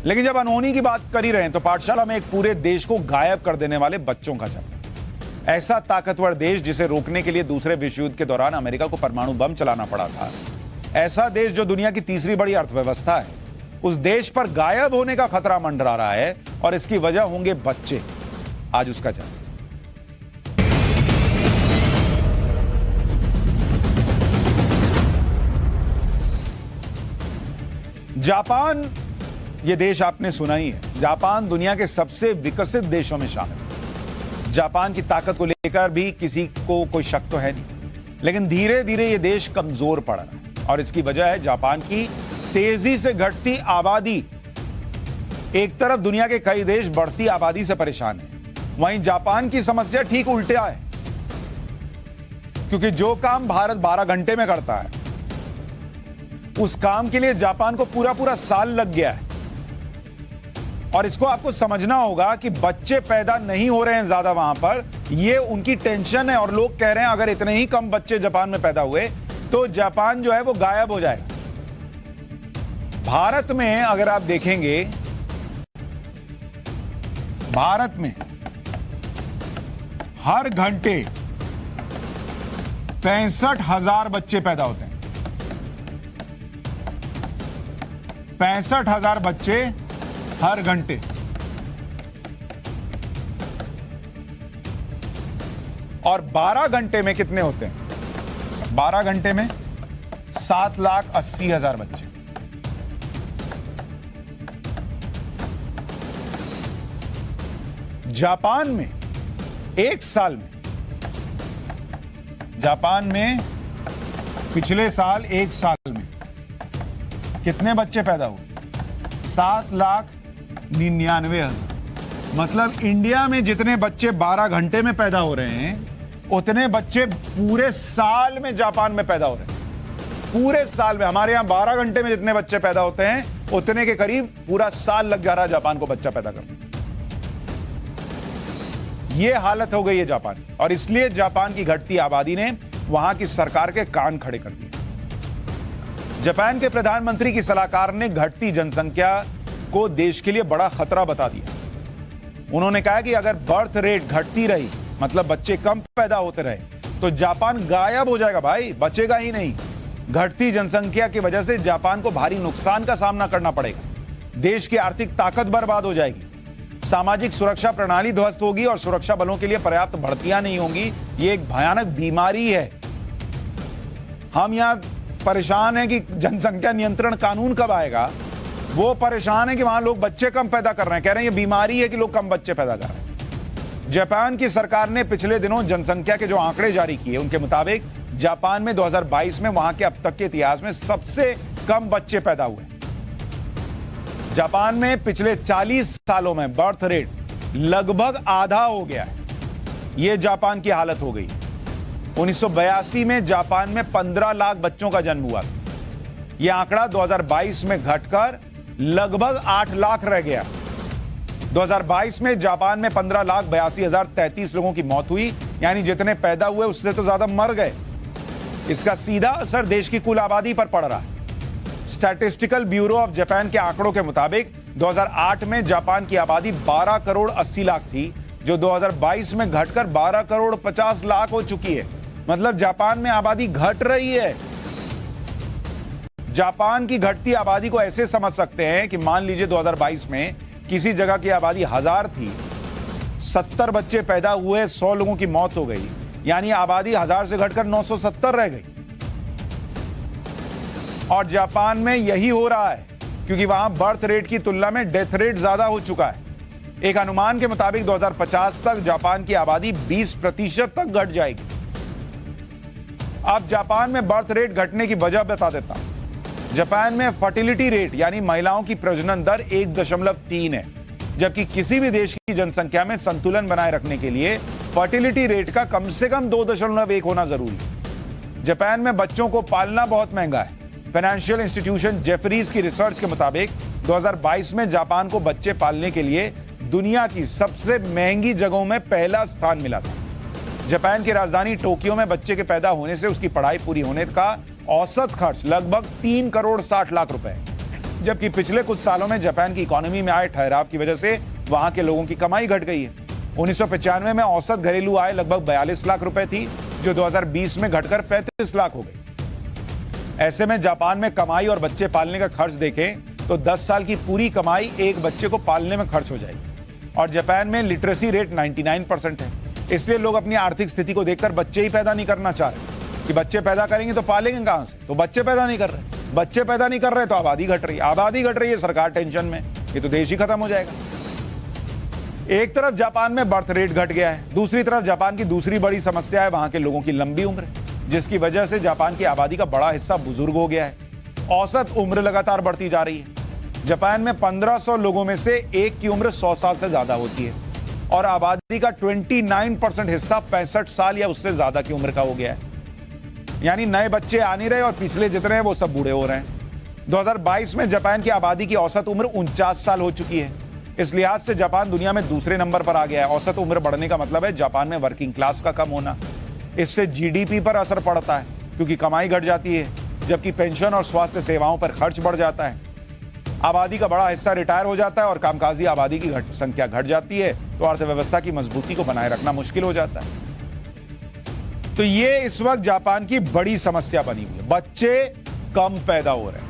लेकिन जब अनहोनी की बात कर ही रहे हैं तो पाठशाला में एक पूरे देश को गायब कर देने वाले बच्चों का चक्कर। ऐसा ताकतवर देश जिसे रोकने के लिए दूसरे विश्व युद्ध के दौरान अमेरिका को परमाणु बम चलाना पड़ा था, ऐसा देश जो दुनिया की तीसरी बड़ी अर्थव्यवस्था है, उस देश पर गायब होने का खतरा मंडरा रहा है और इसकी वजह होंगे बच्चे। आज उसका चर्चा। जापान, ये देश आपने सुना ही है। जापान दुनिया के सबसे विकसित देशों में शामिल है। जापान की ताकत को लेकर भी किसी को कोई शक तो है नहीं, लेकिन धीरे धीरे ये देश कमजोर पड़ रहा है और इसकी वजह है जापान की तेजी से घटती आबादी। एक तरफ दुनिया के कई देश बढ़ती आबादी से परेशान हैं, वहीं जापान की समस्या ठीक उल्टा है, क्योंकि जो काम भारत 12 घंटे में करता है, उस काम के लिए जापान को पूरा पूरा साल लग गया है। और इसको आपको समझना होगा कि बच्चे पैदा नहीं हो रहे हैं ज्यादा वहां पर, ये उनकी टेंशन है। और लोग कह रहे हैं अगर इतने ही कम बच्चे जापान में पैदा हुए तो जापान जो है वो गायब हो जाएगा। भारत में अगर आप देखेंगे, भारत में हर घंटे 65,000 बच्चे पैदा होते हैं। 65,000 बच्चे हर घंटे। और 12 घंटे में कितने होते हैं? 12 घंटे में 7,80,000 बच्चे। जापान में एक साल में, जापान में पिछले साल एक साल में कितने बच्चे पैदा हुए? 7,99,000। मतलब इंडिया में जितने बच्चे 12 घंटे में पैदा हो रहे हैं, उतने बच्चे पूरे साल में जापान में पैदा हो रहे हैं। पूरे साल में हमारे यहां 12 घंटे में जितने बच्चे पैदा होते हैं, उतने के करीब पूरा साल लग जा रहा है जापान को बच्चा पैदा करने। यह हालत हो गई है जापान की, और इसलिए जापान की घटती आबादी ने वहां की सरकार के कान खड़े कर दिए। जापान के प्रधानमंत्री की सलाहकार ने घटती जनसंख्या को देश के लिए बड़ा खतरा बता दिया। उन्होंने कहा कि अगर बर्थ रेट घटती रही, मतलब बच्चे कम पैदा होते रहे, तो जापान गायब हो जाएगा भाई, बचेगा ही नहीं। घटती जनसंख्या की वजह से जापान को भारी नुकसान का सामना करना पड़ेगा। देश की आर्थिक ताकत बर्बाद हो जाएगी, सामाजिक सुरक्षा प्रणाली ध्वस्त होगी और सुरक्षा बलों के लिए पर्याप्त भर्तियां नहीं होंगी। यह एक भयानक बीमारी है। हम यहां परेशान हैं कि जनसंख्या नियंत्रण कानून कब आएगा, वो परेशान है कि वहां लोग बच्चे कम पैदा कर रहे हैं। कह रहे हैं ये बीमारी है कि लोग कम बच्चे पैदा कर रहे हैं। जापान की सरकार ने पिछले दिनों जनसंख्या के जो आंकड़े जारी किए, उनके मुताबिक जापान में 2022 में वहां के अब तक के इतिहास में सबसे कम बच्चे पैदा हुए। जापान में पिछले 40 सालों में बर्थ रेट लगभग आधा हो गया है। यह जापान की हालत हो गई। 1982 में जापान में 15 लाख बच्चों का जन्म हुआ। यह आंकड़ा 2022 में घटकर लगभग 8 लाख रह गया। 2022 में जापान में 15,82,033 लोगों की मौत हुई, यानी जितने पैदा हुए उससे तो ज्यादा मर गए। इसका सीधा असर देश की कुल आबादी पर पड़ रहा है। स्टैटिस्टिकल ब्यूरो ऑफ जापान के आंकड़ों के मुताबिक 2008 में जापान की आबादी 12 करोड़ 80 लाख थी, जो 2022 में घटकर 12 करोड़ 50 लाख हो चुकी है। मतलब जापान में आबादी घट रही है। जापान की घटती आबादी को ऐसे समझ सकते हैं कि मान लीजिए 2022 में किसी जगह की आबादी 1000 थी, 70 बच्चे पैदा हुए, 100 लोगों की मौत हो गई, यानी आबादी 1000 से घटकर 970 रह गई। और जापान में यही हो रहा है, क्योंकि वहां बर्थ रेट की तुलना में डेथ रेट ज्यादा हो चुका है। एक अनुमान के मुताबिक 2050 तक जापान की आबादी 20% तक घट जाएगी। अब जापान में बर्थ रेट घटने की वजह बता देता हूं। जापान में फर्टिलिटी रेट यानी महिलाओं की प्रजनन दर 1.3 है, जबकि किसी भी देश की जनसंख्या में संतुलन बनाए रखने के लिए फर्टिलिटी रेट का कम से कम 2.1 होना जरूरी है। जापान में बच्चों को पालना बहुत महंगा है। फाइनेंशियल इंस्टीट्यूशन जेफरीज की रिसर्च के मुताबिक 2022 में जापान को बच्चे पालने के लिए दुनिया की सबसे महंगी जगहों में पहला स्थान मिला था। जापान की राजधानी टोक्यो में बच्चे के पैदा होने से उसकी पढ़ाई पूरी होने का औसत खर्च लगभग 3 करोड़ 60 लाख रुपए है। जबकि पिछले कुछ सालों में जापान की इकोनॉमी में आए ठहराव की वजह से वहां के लोगों की कमाई घट गई है। 1995 में औसत घरेलू आय लगभग 42 लाख रुपए थी, जो 2020 में घटकर 35 लाख हो गई। ऐसे में जापान में कमाई और बच्चे पालने का खर्च देखें तो 10 साल की पूरी कमाई एक बच्चे को पालने में खर्च हो जाएगी। और जापान में लिटरेसी रेट 99% है, इसलिए लोग अपनी आर्थिक स्थिति को देखकर बच्चे ही पैदा नहीं करना चाह रहे कि बच्चे पैदा करेंगे तो पालेंगे कहां से। तो बच्चे पैदा नहीं कर रहे, बच्चे पैदा नहीं कर रहे तो आबादी घट रही है, आबादी घट रही है, सरकार टेंशन में, ये तो देश ही खत्म हो जाएगा। एक तरफ जापान में बर्थ रेट घट गया है, दूसरी तरफ जापान की दूसरी बड़ी समस्या है वहां के लोगों की लंबी उम्र, जिसकी वजह से जापान की आबादी का बड़ा हिस्सा बुजुर्ग हो गया है। औसत उम्र लगातार बढ़ती जा रही है। जापान में 1500 लोगों में से एक की उम्र 100 साल से ज्यादा होती है और आबादी का 29% हिस्सा 65 साल या उससे ज्यादा की उम्र का हो गया है। यानी नए बच्चे आ नहीं रहे और पिछले जितने हैं वो सब बूढ़े हो रहे हैं। 2022 में जापान की आबादी की औसत उम्र 49 साल हो चुकी है। इस लिहाज से जापान दुनिया में दूसरे नंबर पर आ गया है। औसत उम्र बढ़ने का मतलब है जापान में वर्किंग क्लास का कम होना। इससे जीडीपी पर असर पड़ता है क्योंकि कमाई घट जाती है, जबकि पेंशन और स्वास्थ्य सेवाओं पर खर्च बढ़ जाता है। आबादी का बड़ा हिस्सा रिटायर हो जाता है और कामकाजी आबादी की संख्या घट जाती है, तो अर्थव्यवस्था की मजबूती को बनाए रखना मुश्किल हो जाता है। तो ये इस वक्त जापान की बड़ी समस्या बनी हुई है, बच्चे कम पैदा हो रहे हैं।